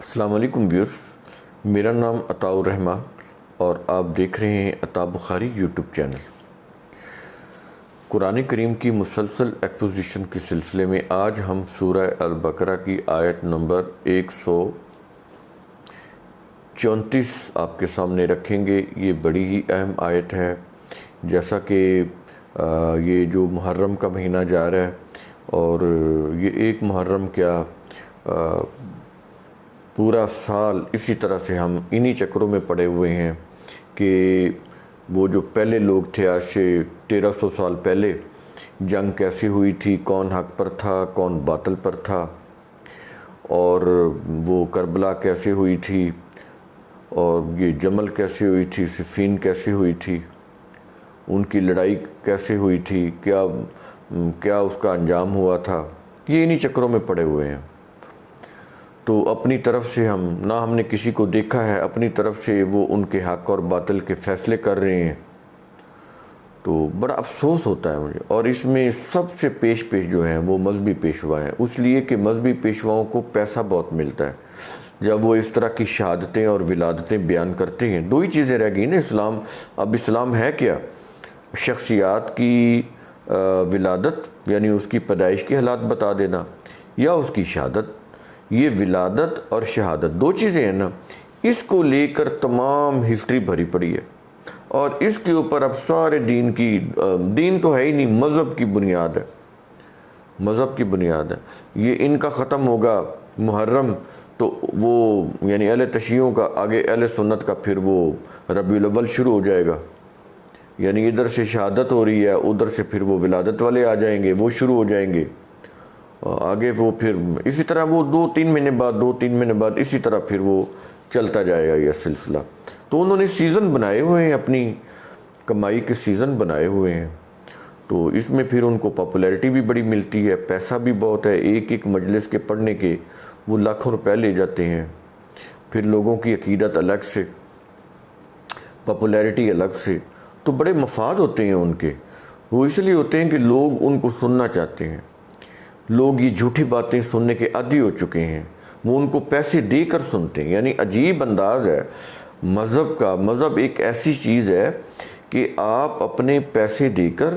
السلام علیکم ویورز، میرا نام عطاء الرحمن اور آپ دیکھ رہے ہیں عطاء بخاری یوٹیوب چینل۔ قرآن کریم کی مسلسل ایکسپوزیشن کے سلسلے میں آج ہم سورہ البقرہ کی آیت نمبر 134 آپ کے سامنے رکھیں گے۔ یہ بڑی ہی اہم آیت ہے، جیسا کہ یہ جو محرم کا مہینہ جا رہا ہے اور یہ ایک محرم کیا پورا سال اسی طرح سے ہم انہی چکروں میں پڑے ہوئے ہیں کہ وہ جو پہلے لوگ تھے، آج سے 1300 سال پہلے جنگ کیسی ہوئی تھی، کون حق پر تھا کون باطل پر تھا، اور وہ کربلا کیسے ہوئی تھی، اور یہ جمل کیسے ہوئی تھی، صفین کیسے ہوئی تھی، ان کی لڑائی کیسے ہوئی تھی، کیا اس کا انجام ہوا تھا، یہ انہی چکروں میں پڑے ہوئے ہیں۔ تو اپنی طرف سے ہم نے کسی کو دیکھا ہے، اپنی طرف سے وہ ان کے حق اور باطل کے فیصلے کر رہے ہیں، تو بڑا افسوس ہوتا ہے مجھے۔ اور اس میں سب سے پیش جو ہیں وہ مذہبی پیشوا ہیں، اس لیے کہ مذہبی پیشواؤں کو پیسہ بہت ملتا ہے جب وہ اس طرح کی شہادتیں اور ولادتیں بیان کرتے ہیں۔ دو ہی چیزیں رہ گئی نا اسلام، اب اسلام ہے کیا؟ شخصیات کی ولادت یعنی اس کی پیدائش کے حالات بتا دینا، یا اس کی شہادت۔ یہ ولادت اور شہادت دو چیزیں ہیں نا، اس کو لے کر تمام ہسٹری بھری پڑی ہے، اور اس کے اوپر اب سارے دین تو ہے ہی نہیں، مذہب کی بنیاد ہے، مذہب کی بنیاد ہے۔ یہ ان کا ختم ہوگا محرم تو وہ یعنی اہل تشیعوں کا آگے اہل سنت کا پھر وہ ربیع الاول شروع ہو جائے گا، یعنی ادھر سے شہادت ہو رہی ہے، ادھر سے پھر وہ ولادت والے آ جائیں گے، وہ شروع ہو جائیں گے آگے، وہ پھر اسی طرح وہ 2-3 مہینے بعد اسی طرح پھر وہ چلتا جائے گا یہ سلسلہ۔ تو انہوں نے سیزن بنائے ہوئے ہیں، اپنی کمائی کے سیزن بنائے ہوئے ہیں، تو اس میں پھر ان کو پاپولیرٹی بھی بڑی ملتی ہے، پیسہ بھی بہت ہے، ایک مجلس کے پڑھنے کے وہ لاکھوں روپے لے جاتے ہیں، پھر لوگوں کی عقیدت الگ سے، پاپولیرٹی الگ سے، تو بڑے مفاد ہوتے ہیں ان کے۔ وہ اس لیے ہوتے ہیں کہ لوگ ان کو سننا چاہتے ہیں، لوگ یہ جھوٹی باتیں سننے کے عادی ہو چکے ہیں، وہ ان کو پیسے دے کر سنتے ہیں۔ یعنی عجیب انداز ہے مذہب کا۔ مذہب ایک ایسی چیز ہے کہ آپ اپنے پیسے دے کر،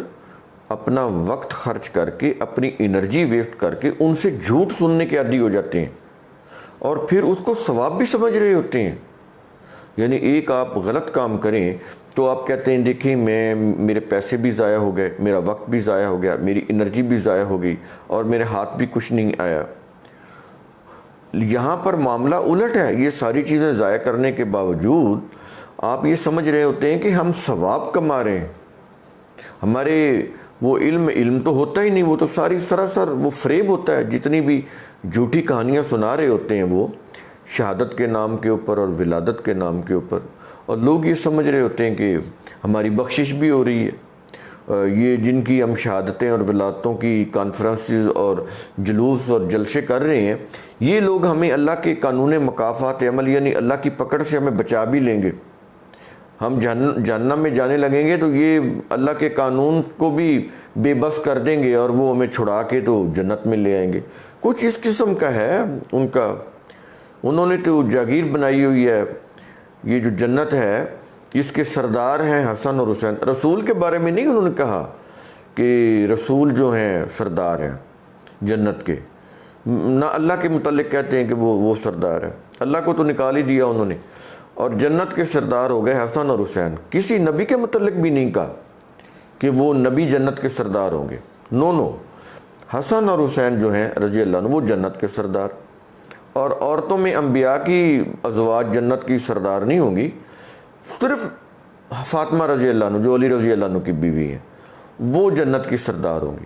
اپنا وقت خرچ کر کے، اپنی انرجی ویسٹ کر کے ان سے جھوٹ سننے کے عادی ہو جاتے ہیں، اور پھر اس کو ثواب بھی سمجھ رہے ہوتے ہیں۔ یعنی ایک آپ غلط کام کریں تو آپ کہتے ہیں دیکھیں میرے پیسے بھی ضائع ہو گئے، میرا وقت بھی ضائع ہو گیا، میری انرجی بھی ضائع ہو گئی، اور میرے ہاتھ بھی کچھ نہیں آیا۔ یہاں پر معاملہ الٹ ہے، یہ ساری چیزیں ضائع کرنے کے باوجود آپ یہ سمجھ رہے ہوتے ہیں کہ ہم ثواب کما رہے ہیں۔ ہمارے وہ علم تو ہوتا ہی نہیں، وہ تو ساری سراسر وہ فریب ہوتا ہے۔ جتنی بھی جھوٹی کہانیاں سنا رہے ہوتے ہیں وہ شہادت کے نام کے اوپر اور ولادت کے نام کے اوپر، اور لوگ یہ سمجھ رہے ہوتے ہیں کہ ہماری بخشش بھی ہو رہی ہے۔ یہ جن کی ہم شہادتیں اور ولادتوں کی کانفرنسز اور جلوس اور جلسے کر رہے ہیں، یہ لوگ ہمیں اللہ کے قانون مکافات عمل یعنی اللہ کی پکڑ سے ہمیں بچا بھی لیں گے۔ ہم جہنم میں جانے لگیں گے تو یہ اللہ کے قانون کو بھی بے بس کر دیں گے، اور وہ ہمیں چھڑا کے تو جنت میں لے آئیں گے۔ کچھ اس قسم کا ہے ان کا۔ انہوں نے تو جاگیر بنائی ہوئی ہے، یہ جو جنت ہے اس کے سردار ہیں حسن اور حسین۔ رسول کے بارے میں نہیں انہوں نے کہا کہ رسول جو ہیں سردار ہیں جنت کے، نہ اللہ کے متعلق کہتے ہیں کہ وہ سردار ہے۔ اللہ کو تو نکال ہی دیا انہوں نے، اور جنت کے سردار ہو گئے حسن اور حسین۔ کسی نبی کے متعلق بھی نہیں کہا کہ وہ نبی جنت کے سردار ہوں گے، نو، حسن اور حسین جو ہیں رضی اللہ عنہ وہ جنت کے سردار۔ اور عورتوں میں انبیاء کی ازواج جنت کی سردار نہیں ہوں گی، صرف فاطمہ رضی اللہ عنہ جو علی رضی اللہ عنہ کی بیوی ہیں وہ جنت کی سردار ہوں گی،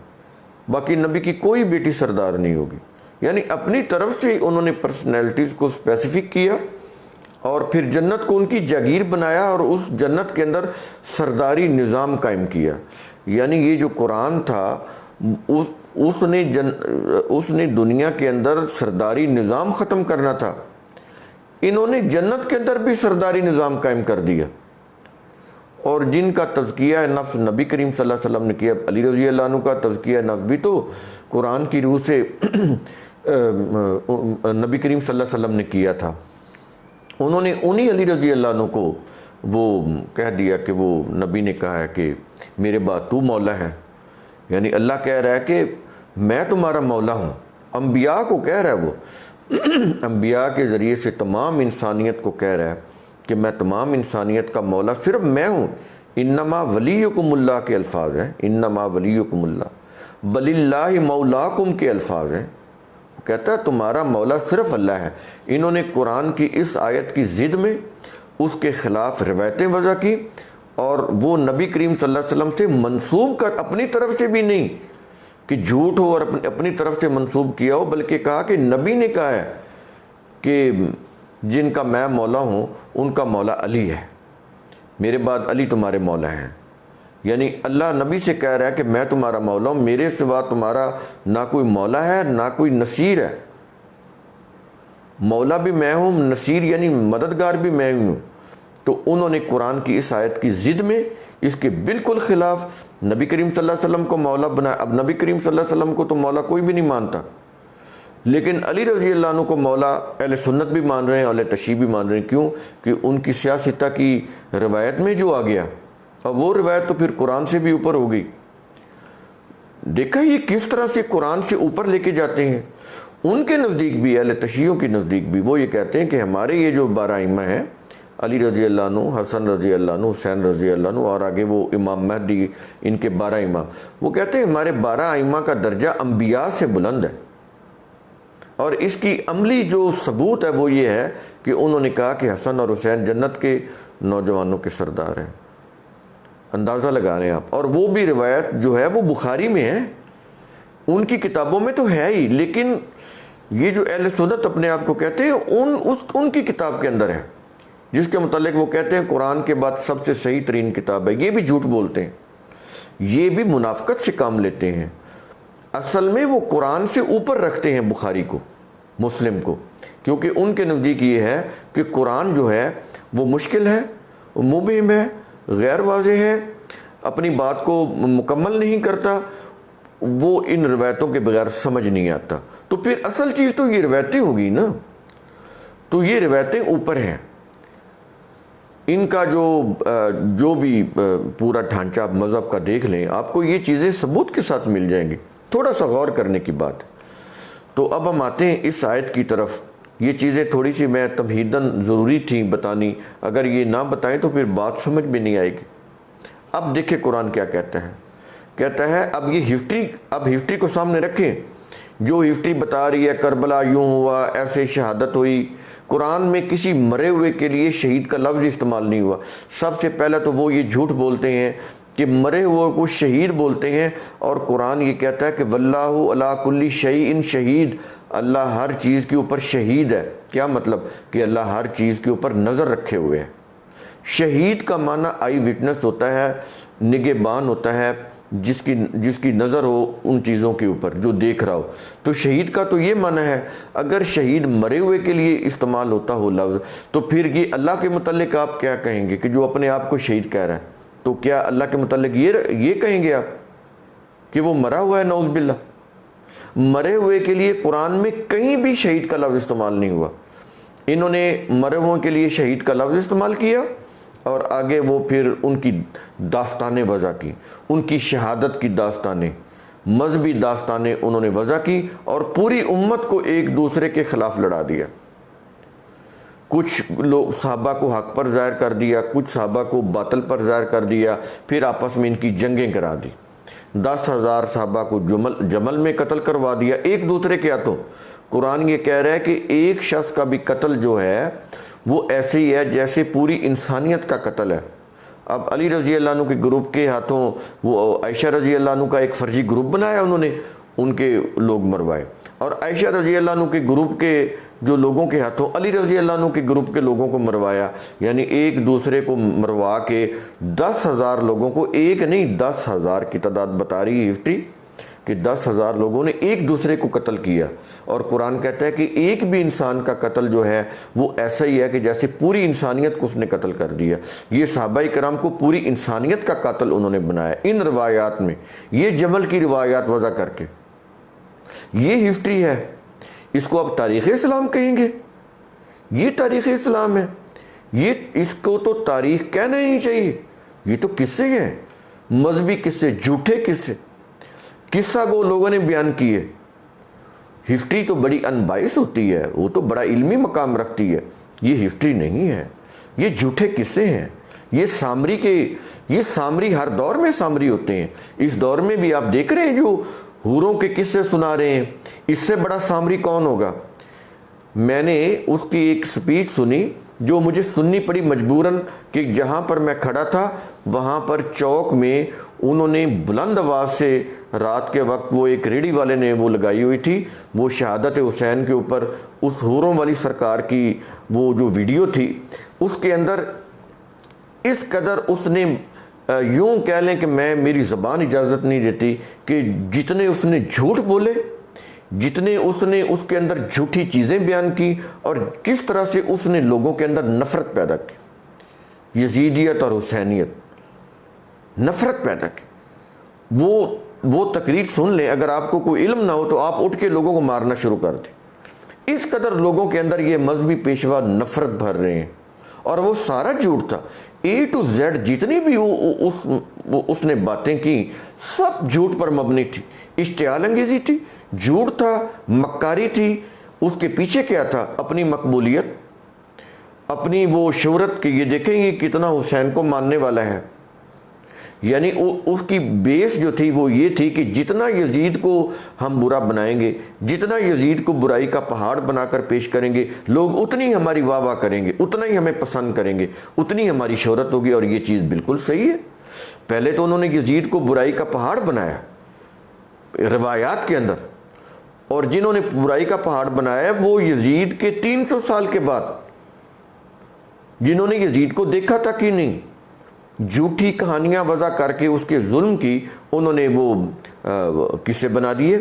باقی نبی کی کوئی بیٹی سردار نہیں ہوگی۔ یعنی اپنی طرف سے انہوں نے پرسنالٹیز کو اسپیسیفک کیا، اور پھر جنت کو ان کی جاگیر بنایا، اور اس جنت کے اندر سرداری نظام قائم کیا۔ یعنی یہ جو قرآن تھا اس نے دنیا کے اندر سرداری نظام ختم کرنا تھا، انہوں نے جنت کے اندر بھی سرداری نظام قائم کر دیا۔ اور جن کا تزکیہ نفس نبی کریم صلی اللہ علیہ وسلم نے کیا، علی رضی اللہ عنہ کا تزکیہ نفس بھی تو قرآن کی روح سے نبی کریم صلی اللہ علیہ وسلم نے کیا تھا، انہوں نے انہی علی رضی اللہ عنہ کو وہ کہہ دیا کہ وہ نبی نے کہا ہے کہ میرے بعد تو مولا ہے، یعنی اللہ کہہ رہا ہے کہ میں تمہارا مولا ہوں، انبیاء کو کہہ رہا ہے وہ انبیاء کے ذریعے سے تمام انسانیت کو کہہ رہا ہے کہ میں تمام انسانیت کا مولا صرف میں ہوں۔ انما ولیکم اللہ کے الفاظ ہیں، انما ولیکم اللہ، بل اللہ مولاکم کے الفاظ ہیں، کہتا ہے تمہارا مولا صرف اللہ ہے۔ انہوں نے قرآن کی اس آیت کی ضد میں اس کے خلاف روایتیں وضع کی، اور وہ نبی کریم صلی اللہ علیہ وسلم سے منسوب کر، اپنی طرف سے بھی نہیں کہ جھوٹ ہو اور اپنی طرف سے منسوب کیا ہو، بلکہ کہا کہ نبی نے کہا ہے کہ جن کا میں مولا ہوں ان کا مولا علی ہے، میرے بعد علی تمہارے مولا ہیں۔ یعنی اللہ نبی سے کہہ رہا ہے کہ میں تمہارا مولا ہوں، میرے سوا تمہارا نہ کوئی مولا ہے نہ کوئی نصیر ہے، مولا بھی میں ہوں، نصیر یعنی مددگار بھی میں ہوں۔ تو انہوں نے قرآن کی اس آیت کی ضد میں اس کے بالکل خلاف نبی کریم صلی اللہ علیہ وسلم کو مولا بنایا۔ اب نبی کریم صلی اللہ علیہ وسلم کو تو مولا کوئی بھی نہیں مانتا، لیکن علی رضی اللہ عنہ کو مولا اہل سنت بھی مان رہے ہیں، اہل تشیع بھی مان رہے ہیں۔ کیوں؟ کہ ان کی سیاستہ کی روایت میں جو آ گیا، اور وہ روایت تو پھر قرآن سے بھی اوپر ہو گئی۔ دیکھا یہ کس طرح سے قرآن سے اوپر لے کے جاتے ہیں۔ ان کے نزدیک بھی، اہل تشیعوں کے نزدیک بھی، وہ یہ کہتے ہیں کہ ہمارے یہ جو 12 ائمہ ہیں، علی رضی اللہ عنہ، حسن رضی اللہ عنہ، حسین رضی اللہ عنہ، اور آگے وہ امام مہدی، ان کے 12 امام، وہ کہتے ہیں ہمارے 12 ائمہ کا درجہ انبیاء سے بلند ہے۔ اور اس کی عملی جو ثبوت ہے وہ یہ ہے کہ انہوں نے کہا کہ حسن اور حسین جنت کے نوجوانوں کے سردار ہیں۔ اندازہ لگا رہے ہیں آپ، اور وہ بھی روایت جو ہے وہ بخاری میں ہے، ان کی کتابوں میں تو ہے ہی، لیکن یہ جو اہل سنت اپنے آپ کو کہتے ہیں ان کی کتاب کے اندر ہے، جس کے متعلق وہ کہتے ہیں قرآن کے بعد سب سے صحیح ترین کتاب ہے۔ یہ بھی جھوٹ بولتے ہیں، یہ بھی منافقت سے کام لیتے ہیں۔ اصل میں وہ قرآن سے اوپر رکھتے ہیں بخاری کو، مسلم کو، کیونکہ ان کے نزدیک یہ ہے کہ قرآن جو ہے وہ مشکل ہے، مبہم ہے، غیر واضح ہے، اپنی بات کو مکمل نہیں کرتا، وہ ان روایتوں کے بغیر سمجھ نہیں آتا۔ تو پھر اصل چیز تو یہ روایتیں ہوگی نا، تو یہ روایتیں اوپر ہیں۔ ان کا جو بھی پورا ڈھانچہ آپ مذہب کا دیکھ لیں، آپ کو یہ چیزیں ثبوت کے ساتھ مل جائیں گی، تھوڑا سا غور کرنے کی بات۔ تو اب ہم آتے ہیں اس آیت کی طرف۔ یہ چیزیں تھوڑی سی میں تمہیداً ضروری تھیں بتانی، اگر یہ نہ بتائیں تو پھر بات سمجھ بھی نہیں آئے گی۔ اب دیکھیں قرآن کیا کہتا ہے، کہتا ہے اب یہ ہسٹری کو سامنے رکھیں، جو ہسٹری بتا رہی ہے کربلا یوں ہوا، ایسے شہادت ہوئی، قرآن میں کسی مرے ہوئے کے لیے شہید کا لفظ استعمال نہیں ہوا۔ سب سے پہلے تو وہ یہ جھوٹ بولتے ہیں کہ مرے ہوئے کو شہید بولتے ہیں، اور قرآن یہ کہتا ہے کہ واللہ علی کل شیء شہید، اللہ ہر چیز کے اوپر شہید ہے۔ کیا مطلب؟ کہ اللہ ہر چیز کے اوپر نظر رکھے ہوئے ہے۔ شہید کا معنی آئی وٹنس ہوتا ہے، نگہبان ہوتا ہے، جس کی نظر ہو ان چیزوں کے اوپر، جو دیکھ رہا ہو۔ تو شہید کا تو یہ معنی ہے۔ اگر شہید مرے ہوئے کے لیے استعمال ہوتا ہو لفظ، تو پھر یہ اللہ کے متعلق آپ کیا کہیں گے کہ جو اپنے آپ کو شہید کہہ رہا ہے؟ تو کیا اللہ کے متعلق یہ کہیں گے آپ کہ وہ مرا ہوا ہے؟ نعوذ باللہ۔ مرے ہوئے کے لیے قرآن میں کہیں بھی شہید کا لفظ استعمال نہیں ہوا۔ انہوں نے مرے ہوئے کے لیے شہید کا لفظ استعمال کیا، اور آگے وہ پھر ان کی داستانیں وضع کی، ان کی شہادت کی داستانیں، مذہبی داستانیں انہوں نے وضع کی، اور پوری امت کو ایک دوسرے کے خلاف لڑا دیا۔ کچھ لوگ صحابہ کو حق پر ظاہر کر دیا، کچھ صحابہ کو باطل پر ظاہر کر دیا، پھر آپس میں ان کی جنگیں کرا دی۔ 10,000 صحابہ کو جمل میں قتل کروا دیا ایک دوسرے کے ہاتھوں۔ قرآن یہ کہہ رہا ہے کہ ایک شخص کا بھی قتل جو ہے وہ ایسے ہی ہے جیسے پوری انسانیت کا قتل ہے۔ اب علی رضی اللہ عنہ کے گروپ کے ہاتھوں وہ عائشہ رضی اللہ عنہ کا ایک فرضی گروپ بنایا، انہوں نے ان کے لوگ مروائے، اور عائشہ رضی اللہ عنہ کے گروپ کے جو لوگوں کے ہاتھوں علی رضی اللہ عنہ کے گروپ کے لوگوں کو مروایا، یعنی ایک دوسرے کو مروا کے 10,000 لوگوں کو، ایک نہیں 10,000 کی تعداد بتا رہی ہے ہسٹری کہ 10,000 لوگوں نے ایک دوسرے کو قتل کیا۔ اور قرآن کہتا ہے کہ ایک بھی انسان کا قتل جو ہے وہ ایسا ہی ہے کہ جیسے پوری انسانیت کو اس نے قتل کر دیا۔ یہ صحابہ کرام کو پوری انسانیت کا قاتل انہوں نے بنایا ان روایات میں، یہ جمل کی روایات وضع کر کے۔ یہ ہسٹری ہے اس کو آپ تاریخ اسلام کہیں گے؟ یہ تاریخ اسلام ہے؟ یہ اس کو تو تاریخ کہنا ہی نہیں چاہیے. یہ تو قصے ہیں، مذہبی قصے، جھوٹے قصے، قصہ کو لوگوں نے بیان کیے. ہسٹری تو بڑی انبائس ہوتی ہے، وہ تو بڑا علمی مقام رکھتی ہے. یہ ہسٹری نہیں ہے، یہ جھوٹے قصے ہیں. یہ سامری ہر دور میں سامری ہوتے ہیں. اس دور میں بھی آپ دیکھ رہے ہیں جو حوروں کے قصے سنا رہے ہیں، اس سے بڑا سامری کون ہوگا؟ میں نے اس کی ایک سپیچ سنی جو مجھے سننی پڑی مجبوراً، کہ جہاں پر میں کھڑا تھا وہاں پر چوک میں انہوں نے بلند آواز سے رات کے وقت، وہ ایک ریڑھی والے نے وہ لگائی ہوئی تھی، وہ شہادت حسین کے اوپر اس حوروں والی سرکار کی وہ جو ویڈیو تھی، اس کے اندر اس قدر اس نے یوں کہہ لیں کہ میری زبان اجازت نہیں دیتی کہ جتنے اس نے جھوٹ بولے، جتنے اس نے اس کے اندر جھوٹی چیزیں بیان کی، اور کس طرح سے اس نے لوگوں کے اندر نفرت پیدا کی، یزیدیت اور حسینیت، نفرت پیدا کی. وہ تقریر سن لیں، اگر آپ کو کوئی علم نہ ہو تو آپ اٹھ کے لوگوں کو مارنا شروع کر دیں. اس قدر لوگوں کے اندر یہ مذہبی پیشوا نفرت بھر رہے ہیں، اور وہ سارا جھوٹ تھا. A to Z جتنی بھی اس نے باتیں کی سب جھوٹ پر مبنی تھی، اشتعال انگیزی تھی، جھوٹ تھا، مکاری تھی. اس کے پیچھے کیا تھا؟ اپنی مقبولیت، اپنی وہ شہرت، کہ یہ دیکھیں یہ کتنا حسین کو ماننے والا ہے. یعنی اس کی بیس جو تھی وہ یہ تھی کہ جتنا یزید کو ہم برا بنائیں گے، جتنا یزید کو برائی کا پہاڑ بنا کر پیش کریں گے، لوگ اتنی ہماری واہ واہ کریں گے، اتنا ہی ہمیں پسند کریں گے، اتنی ہماری شہرت ہوگی. اور یہ چیز بالکل صحیح ہے. پہلے تو انہوں نے یزید کو برائی کا پہاڑ بنایا روایات کے اندر، اور جنہوں نے برائی کا پہاڑ بنایا وہ یزید کے 300 سال کے بعد، جنہوں نے یزید کو دیکھا تک ہی نہیں، جھوٹی کہانیاں وضع کر کے اس کے ظلم کی، انہوں نے وہ قصے بنا دیے.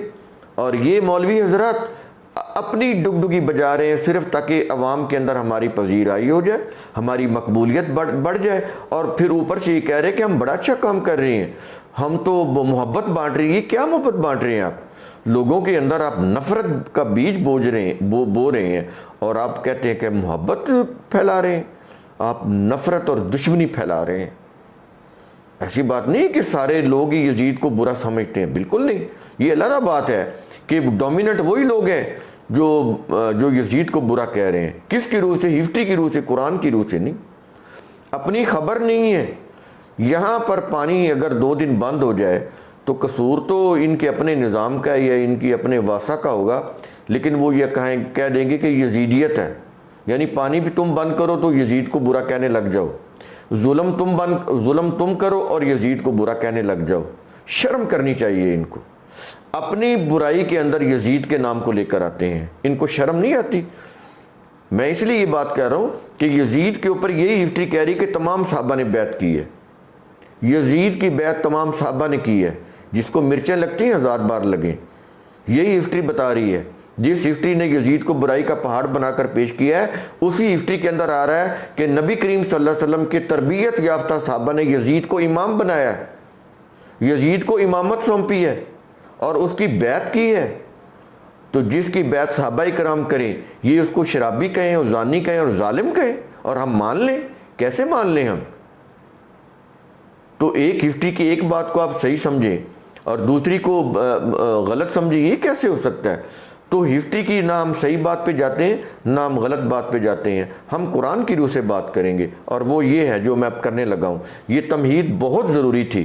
اور یہ مولوی حضرات اپنی ڈگڈگی بجا رہے ہیں صرف تاکہ عوام کے اندر ہماری پذیرائی ہو جائے، ہماری مقبولیت بڑھ جائے، اور پھر اوپر سے یہ کہہ رہے ہیں کہ ہم بڑا اچھا کام کر رہے ہیں، ہم تو محبت بانٹ رہے ہیں. کیا محبت بانٹ رہے ہیں آپ؟ لوگوں کے اندر آپ نفرت کا بیج بو رہے ہیں، اور آپ کہتے ہیں کہ محبت پھیلا رہے ہیں. آپ نفرت اور دشمنی پھیلا رہے ہیں. ایسی بات نہیں کہ سارے لوگ ہی یزید کو برا سمجھتے ہیں، بالکل نہیں. یہ علیحدہ بات ہے کہ ڈومیننٹ وہی لوگ ہیں جو یزید کو برا کہہ رہے ہیں. کس کی روح سے؟ ہسٹری کی روح سے، قرآن کی روح سے نہیں. اپنی خبر نہیں ہے. یہاں پر پانی اگر 2 دن بند ہو جائے تو قصور تو ان کے اپنے نظام کا یا ان کی اپنے واسع کا ہوگا، لیکن وہ یہ کہہ دیں گے کہ یزیدیت ہے. یعنی پانی بھی تم بند کرو تو یزید کو برا کہنے لگ جاؤ، ظلم تم کرو اور یزید کو برا کہنے لگ جاؤ. شرم کرنی چاہیے ان کو. اپنی برائی کے اندر یزید کے نام کو لے کر آتے ہیں، ان کو شرم نہیں آتی. میں اس لیے یہ بات کہہ رہا ہوں کہ یزید کے اوپر یہی ہسٹری کہہ رہی کہ تمام صحابہ نے بیعت کی ہے. یزید کی بیعت تمام صحابہ نے کی ہے. جس کو مرچیں لگتی ہیں 1000 بار لگیں. یہی ہسٹری بتا رہی ہے. جس ہسٹری نے یزید کو برائی کا پہاڑ بنا کر پیش کیا ہے، اسی ہسٹری کے اندر آ رہا ہے کہ نبی کریم صلی اللہ علیہ وسلم کے تربیت یافتہ صحابہ نے یزید کو امام بنایا ہے، یزید کو امامت سونپی ہے اور اس کی بیعت کی ہے. تو جس کی بیعت صحابہ کرام کریں، یہ اس کو شرابی کہیں اور زانی کہیں اور ظالم کہیں، اور ہم مان لیں؟ کیسے مان لیں ہم؟ تو ایک ہسٹری کی ایک بات کو آپ صحیح سمجھیں اور دوسری کو غلط سمجھیں، یہ کیسے ہو سکتا ہے؟ تو ہسٹری کی نہ ہم صحیح بات پہ جاتے ہیں نہ ہم غلط بات پہ جاتے ہیں. ہم قرآن کی روح سے بات کریں گے، اور وہ یہ ہے جو میں اب کرنے لگا ہوں. یہ تمہید بہت ضروری تھی.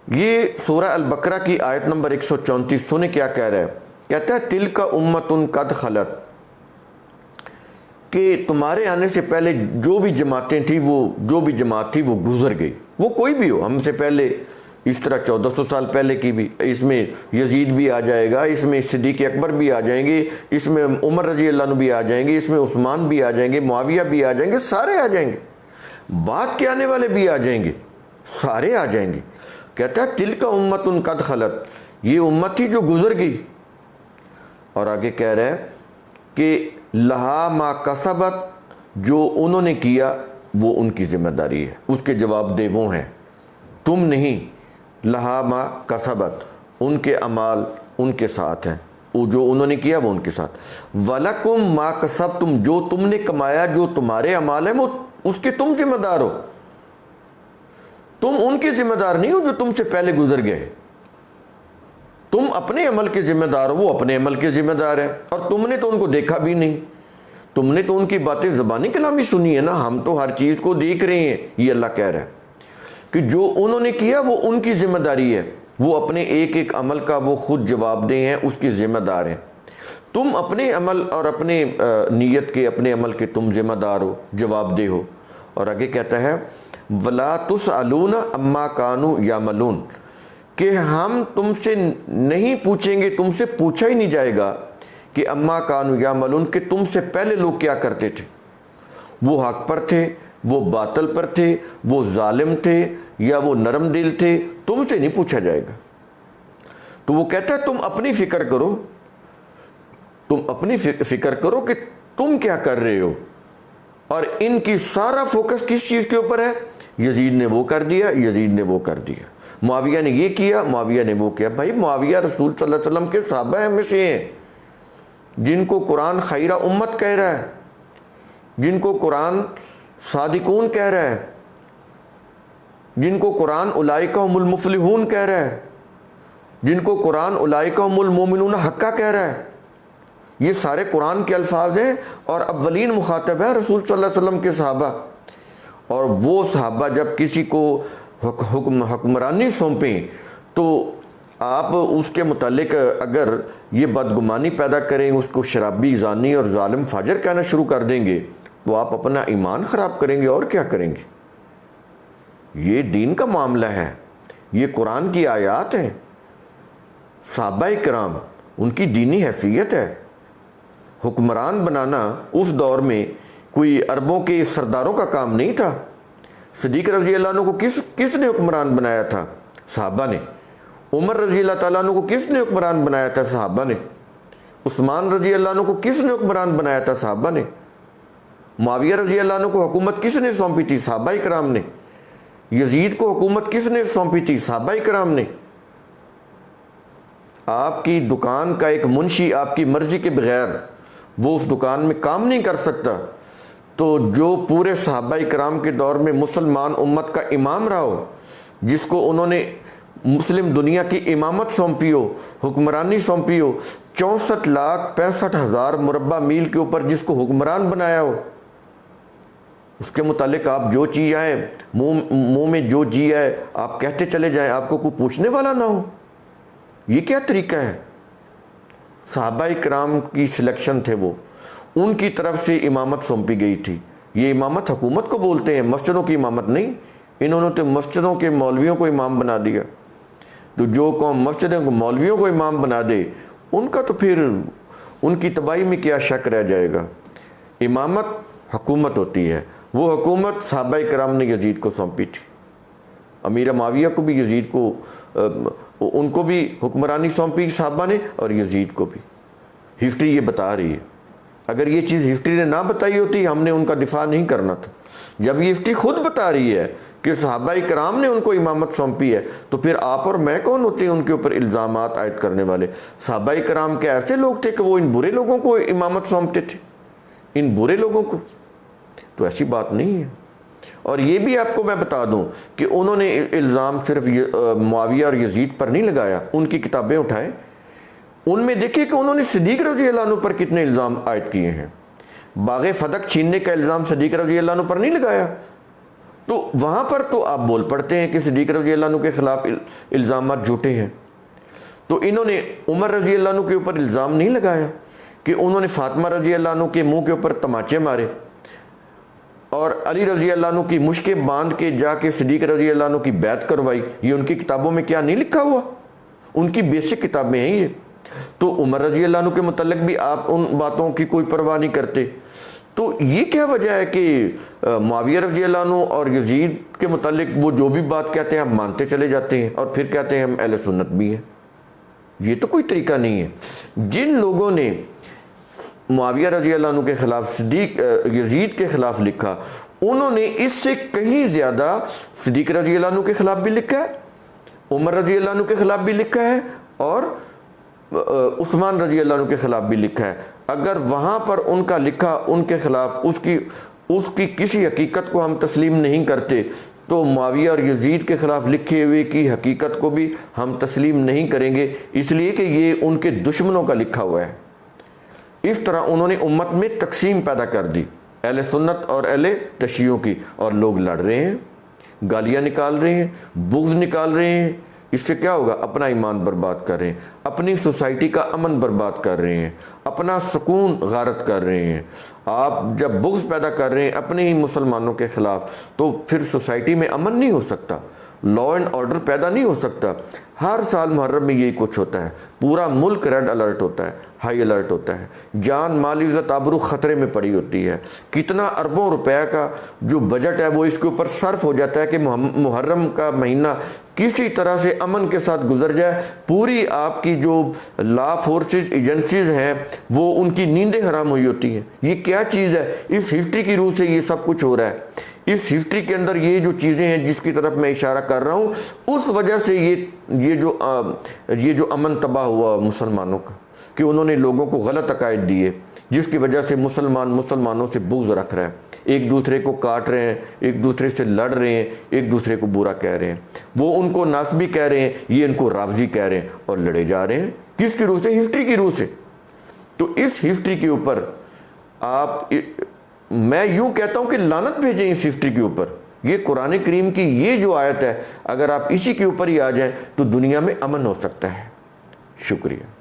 یہ سورہ البقرہ کی آیت نمبر 134 سنیں کیا کہہ رہا ہے. کہتا ہے تلک امۃ قد خلت، کہ تمہارے آنے سے پہلے جو بھی جماعتیں تھیں، جو بھی جماعت تھی وہ گزر گئی. وہ کوئی بھی ہو، ہم سے پہلے، اس طرح 1400 سال پہلے کی بھی. اس میں یزید بھی آ جائے گا، اس میں صدیق اکبر بھی آ جائیں گے، اس میں عمر رضی اللہ عنہ بھی آ جائیں گے، اس میں عثمان بھی آ جائیں گے، معاویہ بھی آ جائیں گے، سارے آ جائیں گے. بعد کے آنے والے بھی آ جائیں گے، سارے آ جائیں گے. کہتا ہے تلک امۃ قد خلت، یہ امت تھی جو گزر گئی. اور آگے کہہ رہا ہے کہ لہا ما کسبت، جو انہوں نے کیا وہ ان کی ذمہ داری ہے، اس کے جواب دہ وہ ہیں، تم نہیں. لہا ما کسبت، ان کے اعمال ان کے ساتھ ہیں، جو انہوں نے کیا وہ ان کے ساتھ. وَلَكُمْ مَا كَسَبْتُمْ, جو تم نے کمایا, جو تمہارے اعمال ہیں وہ اس کے تم ذمہ دار ہو. تم ان کے ذمہ دار نہیں ہو جو تم سے پہلے گزر گئے. تم اپنے عمل کے ذمہ دار ہو, وہ اپنے عمل کے ذمہ دار ہیں, اور تم نے تو ان کو دیکھا بھی نہیں. تم نے تو ان کی باتیں زبانی کلامی سنی ہے نا, ہم تو ہر چیز کو دیکھ رہے ہیں. یہ اللہ کہہ رہا ہے کہ جو انہوں نے کیا وہ ان کی ذمہ داری ہے, وہ اپنے ایک ایک عمل کا وہ خود جواب دہ ہیں, اس کی ذمہ دار ہیں. تم اپنے عمل اور اپنے نیت کے, اپنے عمل کے تم ذمہ دار ہو, جواب دہ ہو. اور آگے کہتا ہے وَلَا تُسْأَلُونَ عَمَّا كَانُوا يَعْمَلُونَ, کہ ہم تم سے نہیں پوچھیں گے, تم سے پوچھا ہی نہیں جائے گا کہ عَمَّا كَانُوا يَعْمَلُونَ, کہ تم سے پہلے لوگ کیا کرتے تھے. وہ حق پر تھے, وہ باطل پر تھے, وہ ظالم تھے یا وہ نرم دل تھے, تم سے نہیں پوچھا جائے گا. تو وہ کہتا ہے تم اپنی فکر کرو, تم اپنی فکر کرو کہ تم کیا کر رہے ہو. اور ان کی سارا فوکس کس چیز کے اوپر ہے؟ یزید نے وہ کر دیا, یزید نے وہ کر دیا, معاویہ نے یہ کیا, معاویہ نے وہ کیا. بھائی معاویہ رسول صلی اللہ علیہ وسلم کے صحابہ میں سے ہیں, جن کو قرآن خیرہ امت کہہ رہا ہے, جن کو قرآن صادقون کہہ رہا ہے, جن کو قرآن اولئک هم المفلحون کہہ رہا ہے, جن کو قرآن اولئک هم المؤمنون حقا کہہ رہا ہے. یہ سارے قرآن کے الفاظ ہیں, اور اولین مخاطب ہیں رسول صلی اللہ علیہ وسلم کے صحابہ. اور وہ صحابہ جب کسی کو حکمرانی سونپیں تو آپ اس کے متعلق اگر یہ بدگمانی پیدا کریں, اس کو شرابی, زانی اور ظالم فاجر کہنا شروع کر دیں گے, تو آپ اپنا ایمان خراب کریں گے. اور کیا کریں گے؟ یہ دین کا معاملہ ہے, یہ قرآن کی آیات ہیں. صحابہ کرام ان کی دینی حیثیت ہے. حکمران بنانا اس دور میں کوئی عربوں کے سرداروں کا کام نہیں تھا. صدیق رضی اللہ عنہ کو کس نے حکمران بنایا تھا؟ صحابہ نے. عمر رضی اللہ تعالیٰ عنہ کو کس نے حکمران بنایا تھا؟ صحابہ نے. عثمان رضی اللہ عنہ کو کس نے حکمران بنایا تھا؟ صحابہ نے. معاویہ رضی اللہ عنہ کو حکومت کس نے سونپی تھی؟ صحابہ کرام نے. یزید کو حکومت کس نے سونپی تھی؟ صحابہ کرام نے. آپ کی دکان کا ایک منشی آپ کی مرضی کے بغیر وہ اس دکان میں کام نہیں کر سکتا, تو جو پورے صحابہ کرام کے دور میں مسلمان امت کا امام رہا ہو, جس کو انہوں نے مسلم دنیا کی امامت سونپی ہو, حکمرانی سونپی ہو, 64,65,000 مربع میل کے اوپر جس کو حکمران بنایا ہو, اس کے متعلق آپ جو چیز آئے, منہ میں جو جی آئے آپ کہتے چلے جائیں, آپ کو کوئی پوچھنے والا نہ ہو. یہ کیا طریقہ ہے؟ صحابہ کرام کی سلیکشن تھے, وہ ان کی طرف سے امامت سونپی گئی تھی. یہ امامت حکومت کو بولتے ہیں, مسجدوں کی امامت نہیں. انہوں نے تو مسجدوں کے مولویوں کو امام بنا دیا. تو جو قوم مسجدوں کو مولویوں کو امام بنا دے, ان کا تو پھر ان کی تباہی میں کیا شک رہ جائے گا. امامت حکومت ہوتی ہے, وہ حکومت صحابہ کرام نے یزید کو سونپی تھی. امیر معاویہ کو بھی, یزید کو, ان کو بھی حکمرانی سونپی صحابہ نے, اور یزید کو بھی. ہسٹری یہ بتا رہی ہے. اگر یہ چیز ہسٹری نے نہ بتائی ہوتی ہم نے ان کا دفاع نہیں کرنا تھا. جب یہ ہسٹری خود بتا رہی ہے کہ صحابہ کرام نے ان کو امامت سونپی ہے, تو پھر آپ اور میں کون ہوتے ہیں ان کے اوپر الزامات عائد کرنے والے؟ صحابہ کرام کے ایسے لوگ تھے کہ وہ ان برے لوگوں کو امامت سونپتے تھے, ان برے لوگوں کو. تو ایسی بات نہیں ہے. اور یہ بھی آپ کو میں بتا دوں کہ انہوں نے الزام صرف معاویہ اور یزید پر نہیں لگایا. ان کی کتابیں اٹھائیں, ان میں دیکھیں کہ انہوں نے صدیق رضی اللہ عنہ پر کتنے الزام عائد کیے ہیں. باغ فدق چھیننے کا الزام صدیق رضی اللہ عنہ پر نہیں لگایا. تو وہاں پر تو آپ بول پڑتے ہیں کہ صدیق رضی اللہ عنہ کے خلاف الزامات جھوٹے ہیں. تو انہوں نے عمر رضی اللہ عنہ کے اوپر الزام نہیں لگایا کہ انہوں نے فاطمہ رضی اللہ عنہ کے منہ کے اوپر تماچے مارے, اور علی رضی اللہ عنہ کی مشکیں باندھ کے جا کے صدیق رضی اللہ عنہ کی بیعت کروائی. یہ ان کی کتابوں میں کیا نہیں لکھا ہوا؟ ان کی بیسک کتابیں ہیں یہ. تو عمر رضی اللہ عنہ کے متعلق بھی آپ ان باتوں کی کوئی پرواہ نہیں کرتے. تو یہ کیا وجہ ہے کہ معاویہ رضی اللہ عنہ اور یزید کے متعلق وہ جو بھی بات کہتے ہیں ہم مانتے چلے جاتے ہیں, اور پھر کہتے ہیں ہم اہل سنت بھی ہیں؟ یہ تو کوئی طریقہ نہیں ہے. جن لوگوں نے معاویہ رضی اللہ عنہ کے خلاف یزید کے خلاف لکھا, انہوں نے اس سے کہیں زیادہ صدیق رضی اللہ عنہ کے خلاف بھی لکھا ہے, عمر رضی اللہ عنہ کے خلاف بھی لکھا ہے, اور عثمان رضی اللہ عنہ کے خلاف بھی لکھا ہے، اگر وہاں پر ان کا لکھا ان کے خلاف اس کی کسی حقیقت کو ہم تسلیم نہیں کرتے تو معاویہ اور یزید کے خلاف لکھے ہوئے کی حقیقت کو بھی ہم تسلیم نہیں کریں گے، اس لیے کہ یہ ان کے دشمنوں کا لکھا ہوا ہے۔ اس طرح انہوں نے امت میں تقسیم پیدا کر دی، اہل سنت اور اہل تشیعوں کی، اور لوگ لڑ رہے ہیں، گالیاں نکال رہے ہیں، بغض نکال رہے ہیں۔ اس سے کیا ہوگا؟ اپنا ایمان برباد کر رہے ہیں، اپنی سوسائٹی کا امن برباد کر رہے ہیں، اپنا سکون غارت کر رہے ہیں۔ آپ جب بغض پیدا کر رہے ہیں اپنے ہی مسلمانوں کے خلاف تو پھر سوسائٹی میں امن نہیں ہو سکتا، لا اینڈ آرڈر پیدا نہیں ہو سکتا۔ ہر سال محرم میں یہی کچھ ہوتا ہے، پورا ملک ریڈ الرٹ ہوتا ہے، ہائی الرٹ ہوتا ہے، جان مال عزت آبرو خطرے میں پڑی ہوتی ہے۔ کتنا اربوں روپے کا جو بجٹ ہے وہ اس کے اوپر صرف ہو جاتا ہے کہ محرم کا مہینہ کسی طرح سے امن کے ساتھ گزر جائے۔ پوری آپ کی جو لا فورسز ایجنسیز ہیں وہ ان کی نیندیں حرام ہوئی ہوتی ہیں۔ یہ کیا چیز ہے؟ اس ہسٹری کی روح سے یہ سب کچھ ہو رہا ہے۔ اس ہسٹری کے اندر یہ جو چیزیں ہیں جس کی طرف میں اشارہ کر رہا ہوں، اس وجہ سے یہ جو امن تباہ ہوا مسلمانوں کا، کہ انہوں نے لوگوں کو غلط عقائد دیے، جس کی وجہ سے مسلمانوں سے بغض رکھ رہا ہے، ایک دوسرے کو کاٹ رہے ہیں، ایک دوسرے سے لڑ رہے ہیں، ایک دوسرے کو برا کہہ رہے ہیں۔ وہ ان کو ناسبی کہہ رہے ہیں، یہ ان کو رافضی کہہ رہے ہیں، اور لڑے جا رہے ہیں۔ کس کی روح سے؟ ہسٹری کی روح سے۔ تو اس ہسٹری کے اوپر میں یوں کہتا ہوں کہ لعنت بھیجیں اس ہسٹری کے اوپر۔ یہ قرآن کریم کی یہ جو آیت ہے، اگر آپ اسی کے اوپر ہی آ جائیں تو دنیا میں امن ہو سکتا ہے۔ شکریہ۔